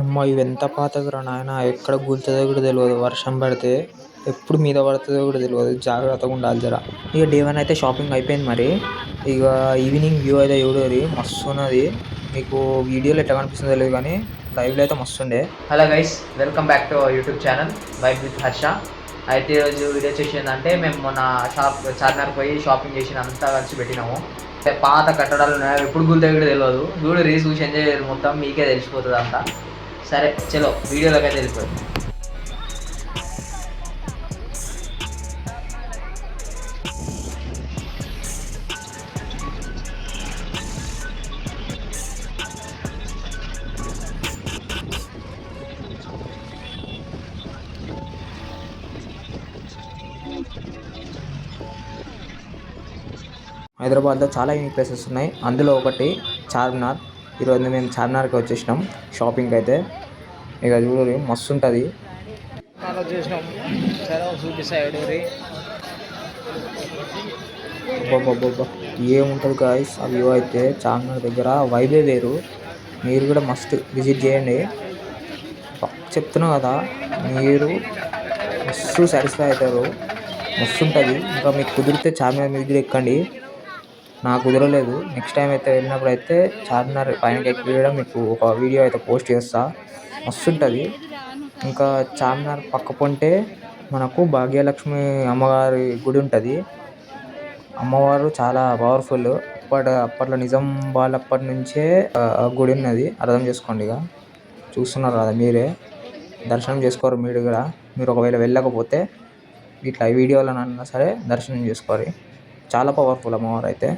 అమ్మా ఇవి ఎంత పాతవిరా నాయన, ఎక్కడ కూల్చేదో కూడా తెలియదు. వర్షం పడితే ఎప్పుడు మీద పడుతుందో కూడా తెలియదు. జాగ్రత్తగా ఉండాలి జర. ఇక డే 1 అయితే షాపింగ్ అయిపోయింది. మరి ఇక ఈవినింగ్ వ్యూ అయితే చూడరి మస్తు ఉన్నది. మీకు వీడియోలో ఎట్లా కనిపిస్తుందో తెలియదు కానీ లైవ్లో అయితే మస్తు ఉండే. Hello guys, welcome back to our YouTube channel vibe with Harsha. అయితే ఈరోజు వీడియో వచ్చేసి ఏంటంటే, మేము మొన్న చార్మినార్ పోయి షాపింగ్ చేసిన అంతా కలిసి పెట్టినాము. పాత కట్టడాలు ఉన్నాయి, ఎప్పుడు గుర్తు కూడా తెలియదు. చూడు రీల్స్ చూసి ఎంజాయ్ చేయరు, మొత్తం మీకే తెలిసిపోతుంది అంతా. సరే చలో వీడియోలోకి అయితే వెళ్ళిపోయింది. హైదరాబాద్లో చాలా యూనిక్ ప్లేసెస్ ఉన్నాయి. అందులో ఒకటి చార్మినార్. ఈరోజు మేము చార్మినార్కి వచ్చేసినాం షాపింగ్కి అయితే. ఇక చూడరి మస్తు ఉంటుంది. ఏముంటుంది గాయస్ ఆ వ్యూ అయితే. చార్మినార్ దగ్గర వైబే వేరు. మీరు కూడా మస్ట్ విజిట్ చేయండి. చెప్తున్నా కదా, మీరు మస్తు సాటిస్ఫై అవుతారు. మస్తు ఉంటుంది. ఇంకా మీకు కుదిరితే చార్మినార్ మీద కూడా ఎక్కండి. నాకు కుదరలేదు. నెక్స్ట్ టైం అయితే వెళ్ళినప్పుడు అయితే చార్మినార్ పైనకి ఎక్కియడం మీకు ఒక వీడియో అయితే పోస్ట్ చేస్తా. మస్తు ఉంటుంది. ఇంకా చార్మినార్ పక్క పొంటే మనకు భాగ్యలక్ష్మి అమ్మవారి గుడి ఉంటుంది. అమ్మవారు చాలా పవర్ఫుల్. అప్పట్లో నిజాం వాళ్ళప్పటి నుంచే గుడి ఉన్నది. అర్థం చేసుకోండి. ఇక చూస్తున్నారు కదా మీరే. దర్శనం చేసుకోరు మీరు కూడా. మీరు ఒకవేళ వెళ్ళకపోతే ఇట్లా వీడియోలనన్నా సరే దర్శనం చేసుకోరు. చాలా పవర్ఫుల్ అమ్మవారు అయితే.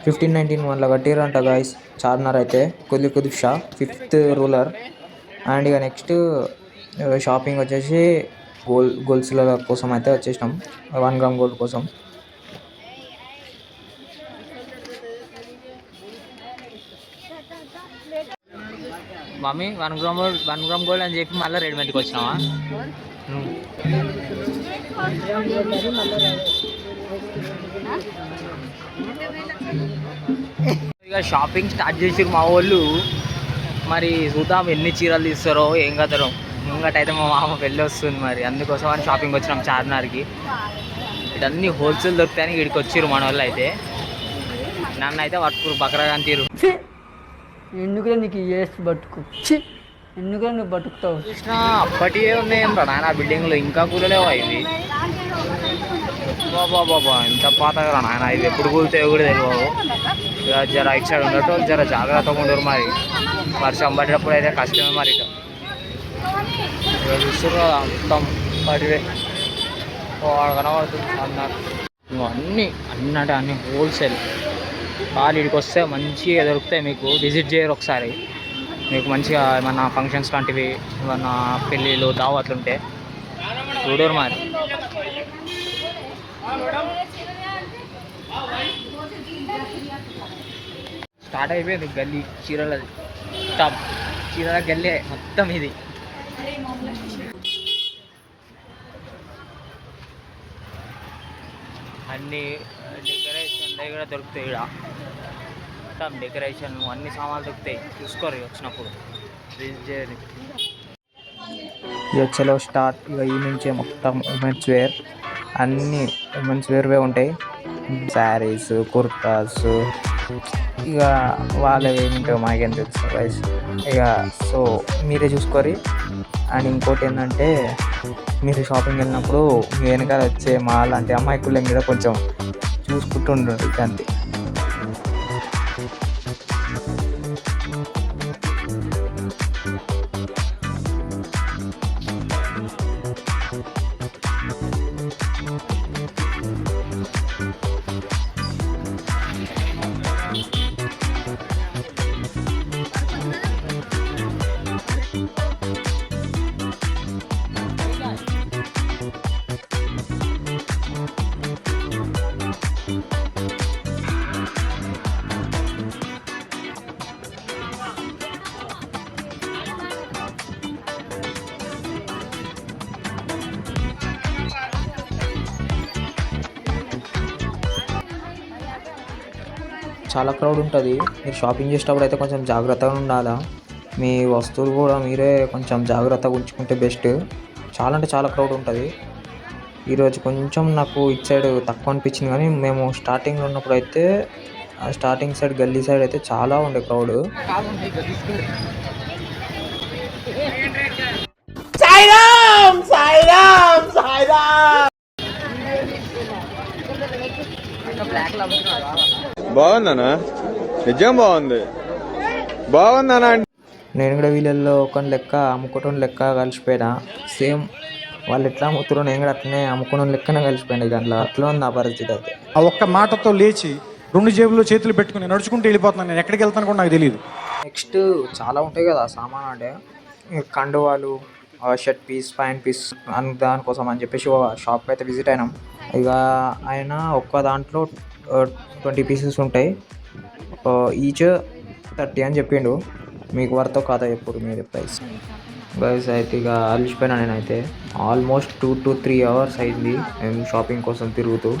1591లో కట్టిరంట గాయస్ చార్మినార్ అయితే. Qutub Shah 5th ruler. And ఇక నెక్స్ట్ షాపింగ్ వచ్చేసి గోల్స్ల కోసం అయితే వచ్చేసినాం. 1 గ్రామ్ గోల్డ్ కోసం. మమ్మీ 1 గ్రామ్ గోల్డ్ అని చెప్పి మళ్ళీ రెడీమేడ్కి వచ్చినావా? ఇక షాపింగ్ స్టార్ట్ చేసిరు మా వాళ్ళు. మరి చూద్దాం ఎన్ని చీరలు తీస్తారో ఏం కదరో. ముంగటైతే మా మామ వెళ్ళి వస్తుంది. మరి అందుకోసం అని షాపింగ్ వచ్చినాం చార్మినార్కి. ఇటన్నీ హోల్సేల్ దొరుకుతాయని ఇక్కడికి వచ్చిర్రు మన వాళ్ళు అయితే. నన్ను అయితే పట్టుకురు బకరాగా తీరు. ఎందుకులే నీకు చేసి బతుకు, ఎందుకులే నువ్వు బతుకుతావు. అప్పటివే ఉన్నాయేం రా నాయన బిల్డింగ్లు, ఇంకా కూలలేవా ఇవి? బాబా ఎంత పాతగా నాయన ఇవి. ఎప్పుడు కూలుతాయో కూడా తెలియవు. ఇక జర ఇటు సైడ్ ఉండటం జర జాగ్రత్తగా ఉండరు. మరి వర్షం పడేటప్పుడు అయితే కష్టమే. మరి ఇక చూస్తున్నారు మొత్తం పడివే కనబడుతుంది అన్నారు. అన్నీ అంటే అన్నీ హోల్సేల్. వాళ్ళు ఇక్కడికి వస్తే మంచిగా దొరుకుతాయి. మీకు విజిట్ చేయరు ఒకసారి. మీకు మంచిగా ఏమన్నా ఫంక్షన్స్ లాంటివి, ఏమన్నా పెళ్ళిళ్ళు, దావత్లు ఉంటే చూడరు. మరి స్టార్ట్ అయిపోయింది గల్లీ చీరలది. టాప్ చీరల గల్లీ మొత్తం ఇది. అన్నీ డెకరేషన్ కూడా దొరుకుతాయి. ఇక్కడ మొత్తం డెకరేషన్ అన్ని సామాన్లు దొరుకుతాయి. చూసుకోరు వచ్చినప్పుడు విజిట్ చేయాలి. ఇక చలో స్టార్ట్. ఇక ఈ నుంచే మొత్తం ఉమెన్స్ వేర్. అన్నీ ఉమెన్స్ వేర్వే ఉంటాయి. శారీస్, కుర్తాస్, ఇక వాళ్ళవి ఏమింటాయో మాకేం తెలుసు గైస్. ఇక సో మీరే చూసుకోరి. అండ్ ఇంకోటి ఏంటంటే, మీరు షాపింగ్ వెళ్ళినప్పుడు మీ వెనకాల వచ్చే మాల్ అంటే అమ్మాయికుళ్ళని కూడా కొంచెం చూసుకుంటూ ఉండండి అంతే. చాలా క్రౌడ్ ఉంటుంది. మీరు షాపింగ్ చేసేటప్పుడు అయితే కొంచెం జాగ్రత్తగా ఉండాలా. మీ వస్తువులు కూడా మీరే కొంచెం జాగ్రత్తగా ఉంచుకుంటే బెస్ట్. చాలా అంటే చాలా క్రౌడ్ ఉంటుంది. ఈరోజు కొంచెం నాకు ఇటు సైడ్ తక్కువ అనిపించింది, కానీ మేము స్టార్టింగ్లో ఉన్నప్పుడు అయితే స్టార్టింగ్ సైడ్ గల్లీ సైడ్ అయితే చాలా ఉండే క్రౌడ్. బాగుందనా? నిజం బాగుంది. బాగుందనా? నేను కూడా వీళ్ళల్లో ఒక లెక్క అమ్ముకోవటం లెక్క కలిసిపోయినా. సేమ్ వాళ్ళు ఎట్లా అమ్ముతారో నేను కూడా అట్లనే అమ్ముకోవడం లెక్కనే కలిసిపోయినా. దాంట్లో అట్లా ఉంది నా పరిస్థితి అయితే. ఆ ఒక్క మాటతో లేచి 2 జేబుల్లో చేతులు పెట్టుకుని నడుచుకుంటూ వెళ్ళిపోతున్నాను. నేను ఎక్కడికి వెళ్తాను కూడా నాకు తెలియదు. నెక్స్ట్ చాలా ఉంటాయి కదా సామాన్. అంటే కండువాలు, షర్ట్ పీస్, ప్యాంట్ పీస్ అని దానికోసం అని చెప్పేసి షాప్కి అయితే విజిట్ అయినాం. ఇక ఆయన ఒక్క దాంట్లో 20 పీసెస్ ఉంటాయి, ఈచ్ 30 అని చెప్పిండు. మీకు వర్తో కాదా ఎప్పుడు మీరు ప్రైస్ గైస్. అయితే ఇక అలిసిపోయినా నేనైతే. ఆల్మోస్ట్ 2 to 3 hours అయింది మేము షాపింగ్ కోసం తిరుగుతూ.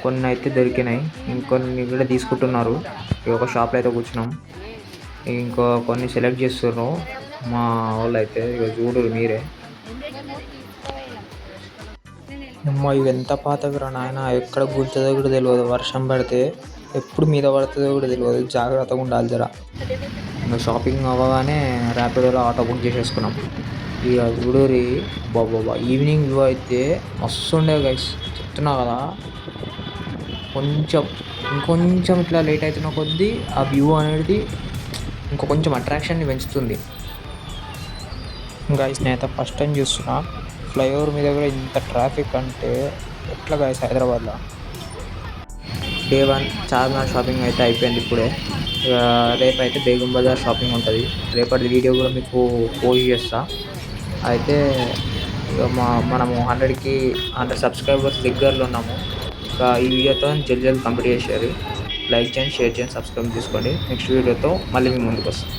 కొన్ని అయితే దొరికినాయి, ఇంకొన్ని కూడా తీసుకుంటున్నారు. ఇక ఒక షాప్లో అయితే కూర్చున్నాం, ఇంకో కొన్ని సెలెక్ట్ చేస్తున్నారు మా వాళ్ళు అయితే. ఇక చూడరు మీరే. అమ్మ ఇవి ఎంత పాతవిరా నాయన, ఎక్కడ కూర్చుందో కూడా తెలియదు. వర్షం పడితే ఎప్పుడు మీద పడుతుందో కూడా తెలియదు. జాగ్రత్తగా ఉండాలి జర. ఇంకా షాపింగ్ అవ్వగానే ర్యాపిడోలో ఆటో బుక్ చేసేసుకున్నాం. ఇక చూడరి బాబా, ఈవినింగ్ వ్యూ అయితే మస్తు ఉండే గైస్. చెప్తున్నా కదా, ఇంకొంచెం ఇట్లా లేట్ అవుతున్న కొద్దీ ఆ వ్యూ అనేది కొంచెం అట్రాక్షన్ని పెంచుతుంది గైస్. నేనైతే ఫస్ట్ టైం చూస్తున్నా ఫ్లైఓవర్ మీద కూడా ఇంత ట్రాఫిక్ అంటే ఎట్లా గైస్ హైదరాబాద్లో. Day 1 చార్మినార్ షాపింగ్ అయితే అయిపోయింది ఇప్పుడే. రేపు అయితే బేగం బజార్ షాపింగ్ ఉంటుంది. రేపటి వీడియో కూడా మీకు పోస్ట్ చేస్తా. అయితే ఇక మనము 100 సబ్స్క్రైబర్స్ దగ్గరలో ఉన్నాము. ఇంకా ఈ వీడియోతో జల్దీ కంప్లీట్ చేసేది. లైక్ చేయండి, షేర్ చేయండి, సబ్స్క్రైబ్ చేసుకోండి. నెక్స్ట్ వీడియోతో మళ్ళీ మీ ముందుకు వస్తాం.